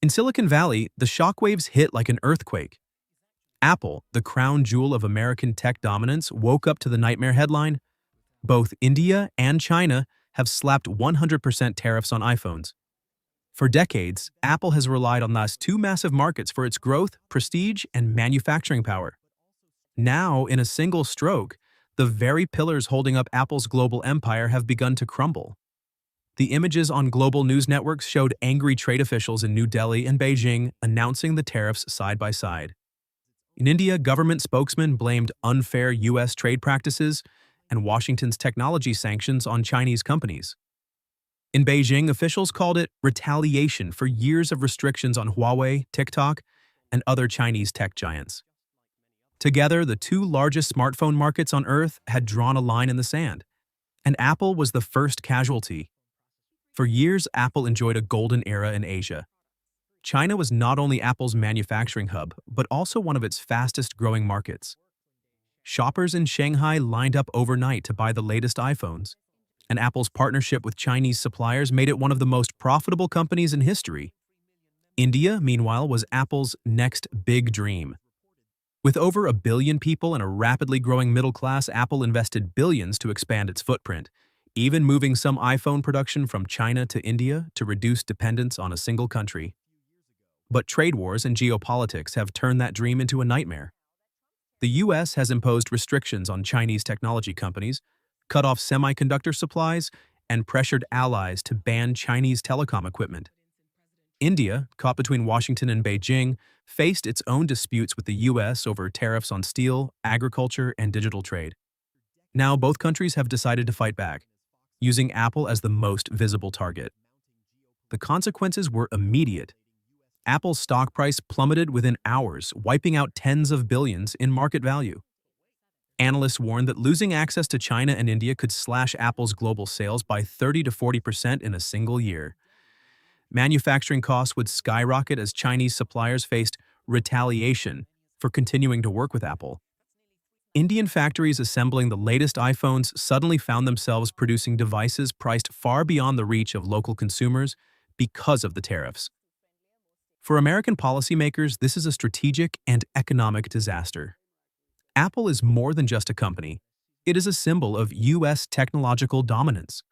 In Silicon Valley, the shockwaves hit like an earthquake. Apple, the crown jewel of American tech dominance, woke up to the nightmare headline: both India and China have slapped 100% tariffs on iPhones. For decades, Apple has relied on those two massive markets for its growth, prestige, and manufacturing power. Now, in a single stroke, the very pillars holding up Apple's global empire have begun to crumble. The images on global news networks showed angry trade officials in New Delhi and Beijing announcing the tariffs side by side. In India, government spokesmen blamed unfair U.S. trade practices and Washington's technology sanctions on Chinese companies. In Beijing, officials called it retaliation for years of restrictions on Huawei, TikTok, and other Chinese tech giants. Together, the two largest smartphone markets on Earth had drawn a line in the sand, and Apple was the first casualty. For years, Apple enjoyed a golden era in Asia. China was not only Apple's manufacturing hub, but also one of its fastest-growing markets. Shoppers in Shanghai lined up overnight to buy the latest iPhones, and Apple's partnership with Chinese suppliers made it one of the most profitable companies in history. India, meanwhile, was Apple's next big dream. With over 1 billion people and a rapidly growing middle class, Apple invested billions to expand its footprint, even moving some iPhone production from China to India to reduce dependence on a single country. But trade wars and geopolitics have turned that dream into a nightmare. The U.S. has imposed restrictions on Chinese technology companies, cut off semiconductor supplies, and pressured allies to ban Chinese telecom equipment. India, caught between Washington and Beijing, faced its own disputes with the U.S. over tariffs on steel, agriculture, and digital trade. Now both countries have decided to fight back, using Apple as the most visible target. The consequences were immediate. Apple's stock price plummeted within hours, wiping out tens of billions in market value. Analysts warned that losing access to China and India could slash Apple's global sales by 30 to 40% in a single year. Manufacturing costs would skyrocket as Chinese suppliers faced retaliation for continuing to work with Apple. Indian factories assembling the latest iPhones suddenly found themselves producing devices priced far beyond the reach of local consumers because of the tariffs. For American policymakers, this is a strategic and economic disaster. Apple is more than just a company. It is a symbol of U.S. technological dominance.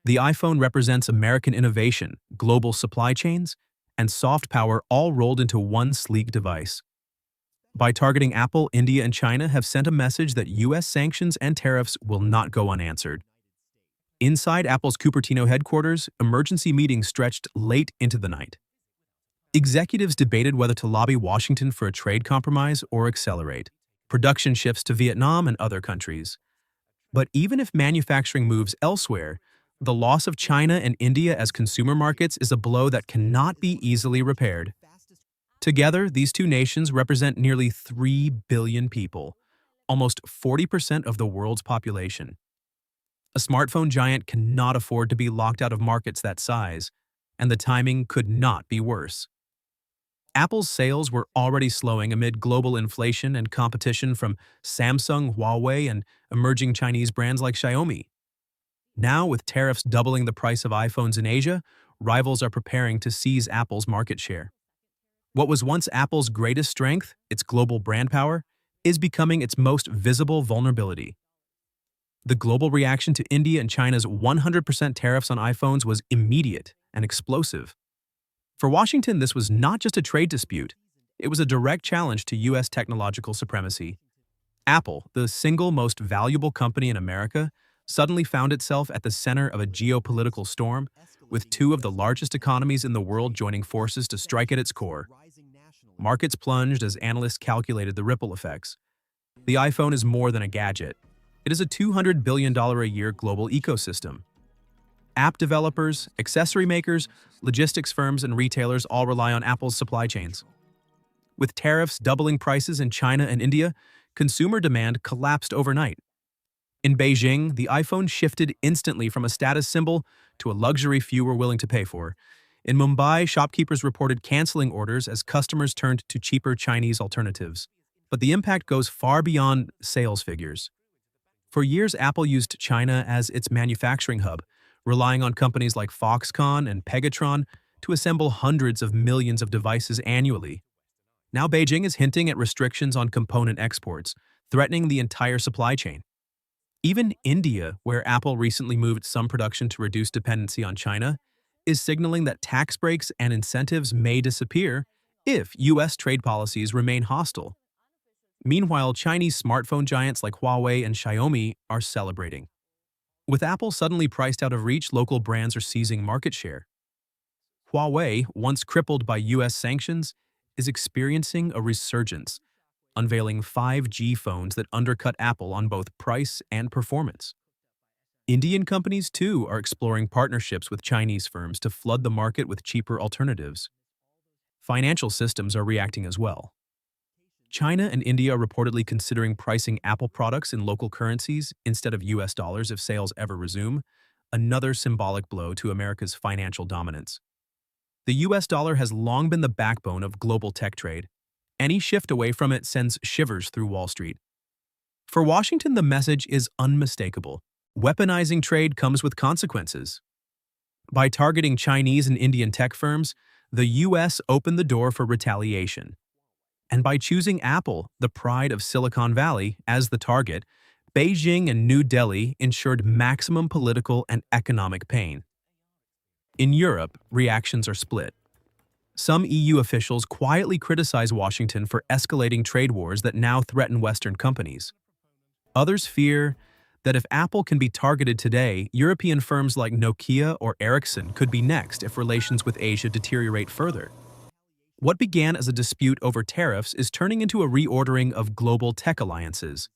The iPhone represents American innovation, global supply chains, and soft power all rolled into one sleek device. By targeting Apple, India and China have sent a message that U.S. sanctions and tariffs will not go unanswered. Inside Apple's Cupertino headquarters, emergency meetings stretched late into the night. Executives debated whether to lobby Washington for a trade compromise or accelerate production shifts to Vietnam and other countries. But even if manufacturing moves elsewhere, the loss of China and India as consumer markets is a blow that cannot be easily repaired. Together, these two nations represent nearly 3 billion people, almost 40% of the world's population. A smartphone giant cannot afford to be locked out of markets that size, and the timing could not be worse. Apple's sales were already slowing amid global inflation and competition from Samsung, Huawei, and emerging Chinese brands like Xiaomi. Now, with tariffs doubling the price of iPhones in Asia, rivals are preparing to seize Apple's market share. What was once Apple's greatest strength, its global brand power, is becoming its most visible vulnerability. The global reaction to India and China's 100% tariffs on iPhones was immediate and explosive. For Washington, this was not just a trade dispute, it was a direct challenge to U.S. technological supremacy. Apple, the single most valuable company in America, suddenly found itself at the center of a geopolitical storm, with two of the largest economies in the world joining forces to strike at its core. Markets plunged as analysts calculated the ripple effects. The iPhone is more than a gadget. It is a $200 billion a year global ecosystem. App developers, accessory makers, logistics firms, and retailers all rely on Apple's supply chains. With tariffs doubling prices in China and India, consumer demand collapsed overnight. In Beijing, the iPhone shifted instantly from a status symbol to a luxury few were willing to pay for. In Mumbai, shopkeepers reported canceling orders as customers turned to cheaper Chinese alternatives. But the impact goes far beyond sales figures. For years, Apple used China as its manufacturing hub, relying on companies like Foxconn and Pegatron to assemble hundreds of millions of devices annually. Now Beijing is hinting at restrictions on component exports, threatening the entire supply chain. Even India, where Apple recently moved some production to reduce dependency on China, is signaling that tax breaks and incentives may disappear if U.S. trade policies remain hostile. Meanwhile, Chinese smartphone giants like Huawei and Xiaomi are celebrating. With Apple suddenly priced out of reach, local brands are seizing market share. Huawei, once crippled by U.S. sanctions, is experiencing a resurgence, unveiling 5G phones that undercut Apple on both price and performance. Indian companies, too, are exploring partnerships with Chinese firms to flood the market with cheaper alternatives. Financial systems are reacting as well. China and India are reportedly considering pricing Apple products in local currencies instead of US dollars if sales ever resume, another symbolic blow to America's financial dominance. The US dollar has long been the backbone of global tech trade. Any shift away from it sends shivers through Wall Street. For Washington, the message is unmistakable. Weaponizing trade comes with consequences. By targeting Chinese and Indian tech firms, the US opened the door for retaliation. And by choosing Apple, the pride of Silicon Valley, as the target, Beijing and New Delhi ensured maximum political and economic pain. In Europe, reactions are split. Some EU officials quietly criticize Washington for escalating trade wars that now threaten Western companies. Others fear that if Apple can be targeted today, European firms like Nokia or Ericsson could be next if relations with Asia deteriorate further. What began as a dispute over tariffs is turning into a reordering of global tech alliances.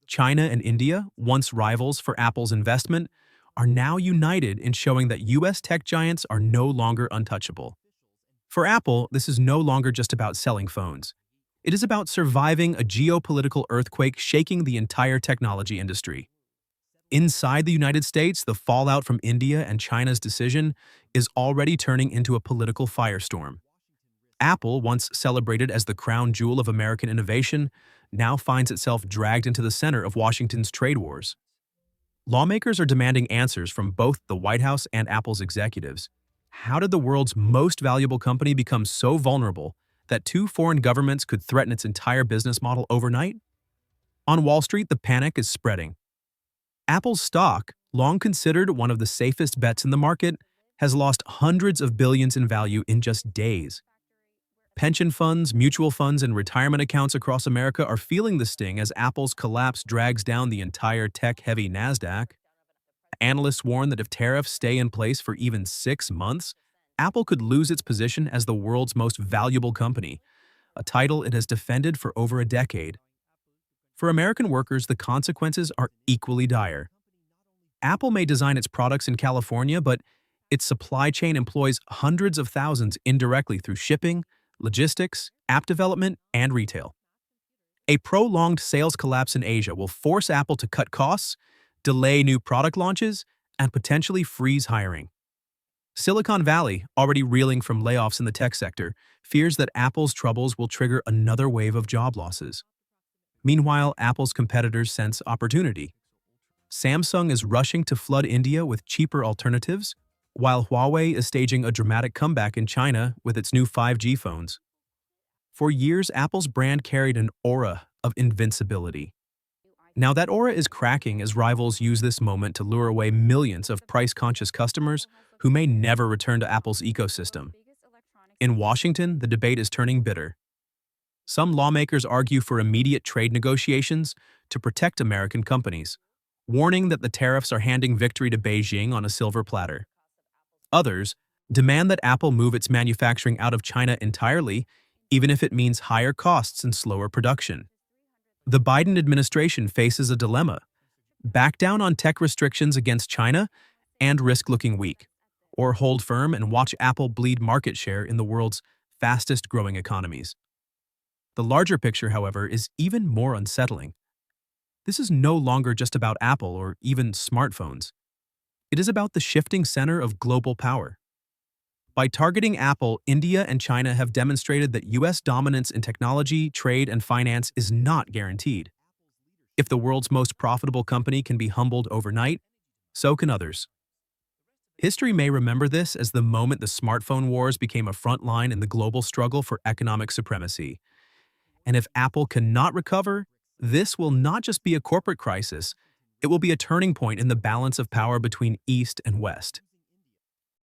China and India, once rivals for Apple's investment, are now united in showing that U.S. tech giants are no longer untouchable. For Apple, this is no longer just about selling phones. It is about surviving a geopolitical earthquake shaking the entire technology industry. Inside the United States, the fallout from India and China's decision is already turning into a political firestorm. Apple, once celebrated as the crown jewel of American innovation, now finds itself dragged into the center of Washington's trade wars. Lawmakers are demanding answers from both the White House and Apple's executives. How did the world's most valuable company become so vulnerable that two foreign governments could threaten its entire business model overnight? On Wall Street, the panic is spreading. Apple's stock, long considered one of the safest bets in the market, has lost hundreds of billions in value in just days. Pension funds, mutual funds, and retirement accounts across America are feeling the sting as Apple's collapse drags down the entire tech-heavy NASDAQ. Analysts warn that if tariffs stay in place for even 6 months, Apple could lose its position as the world's most valuable company, a title it has defended for over a decade. For American workers, the consequences are equally dire. Apple may design its products in California, but its supply chain employs hundreds of thousands indirectly through shipping, logistics, app development, and retail. A prolonged sales collapse in Asia will force Apple to cut costs, delay new product launches, and potentially freeze hiring. Silicon Valley, already reeling from layoffs in the tech sector, fears that Apple's troubles will trigger another wave of job losses. Meanwhile, Apple's competitors sense opportunity. Samsung is rushing to flood India with cheaper alternatives, while Huawei is staging a dramatic comeback in China with its new 5G phones. For years, Apple's brand carried an aura of invincibility. Now that aura is cracking as rivals use this moment to lure away millions of price-conscious customers who may never return to Apple's ecosystem. In Washington, the debate is turning bitter. Some lawmakers argue for immediate trade negotiations to protect American companies, warning that the tariffs are handing victory to Beijing on a silver platter. Others demand that Apple move its manufacturing out of China entirely, even if it means higher costs and slower production. The Biden administration faces a dilemma: back down on tech restrictions against China and risk looking weak, or hold firm and watch Apple bleed market share in the world's fastest-growing economies. The larger picture, however, is even more unsettling. This is no longer just about Apple or even smartphones. It is about the shifting center of global power. By targeting Apple, India and China have demonstrated that U.S. dominance in technology, trade, and finance is not guaranteed. If the world's most profitable company can be humbled overnight, so can others. History may remember this as the moment the smartphone wars became a front line in the global struggle for economic supremacy. And if Apple cannot recover, this will not just be a corporate crisis, it will be a turning point in the balance of power between East and West.